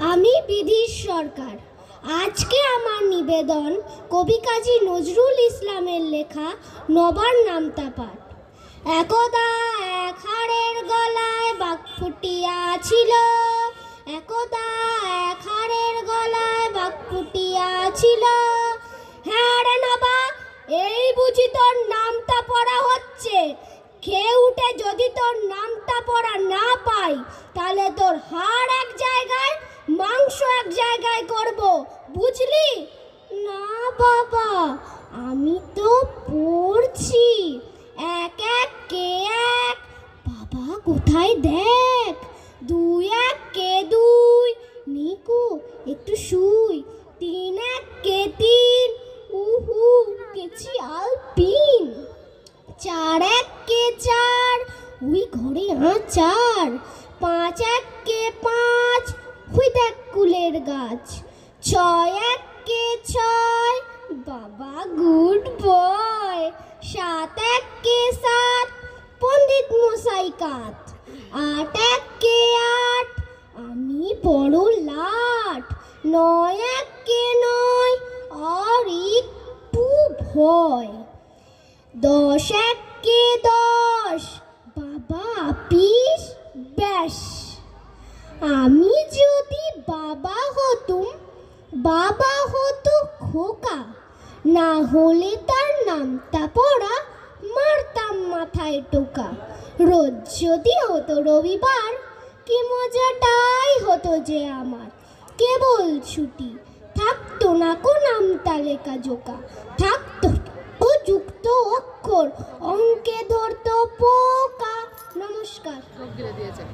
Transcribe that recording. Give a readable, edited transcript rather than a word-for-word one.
আমি বিধির সরকার। আজকে আমার নিবেদন কবি কাজী নজরুল ইসলামের লেখা নবার নামতা পাঠ। একদা এক হাড়ের গলায় বাঘ ফুটিয়াছিল, একদা এক হাড়ের গলায় বাঘ ফুটিয়াছিল। হ্যাঁ রে নবা, এই বুঝি তোর নামটা পড়া হচ্ছে। খেয়ে উঠে যদি তোর নামটা পড়া না পাই, তাহলে তোর হাড় এক জায়গায়, মাংস এক জায়গায় করব, বুঝলি? না বাবা, আমি তো পড়ছি। এক এক কে এক, বাবা কোথায় দেখ। দুই এক কে দুই, নিকু একটু শুই। তিন এক কে তিন, উহু কেছি আলপিন। চার এক কে চার, ওই ঘরে আচার। পাঁচ এক কে পাঁচ, ওই দেখ কুলের গাছ। ছয় এক কে ছয়, বাবা গুড বয়। সাত এক কে সাত, পণ্ডিত মশাই কাত। আট এক কে আট, আমি বড় লাট। নয় এক কে নয়, আর একটু ভয়। দশ এক কে দশ, বাবা আপিস ব্যাস। আমি যদি বাবা হতুম, বাবা হতো খোকা। না হলে তার নামটা পড়া, মারতাম মাথায় টোকা। রোজ যদি হতো রবিবার, কি মজাটাই হতো যে আমার। কেবল ছুটি, থাকতো না কো নামটা লেখা জোকা। থাকতো ও যুক্ত অক্ষর, অঙ্কে ধরতো পোকা। নমস্কার।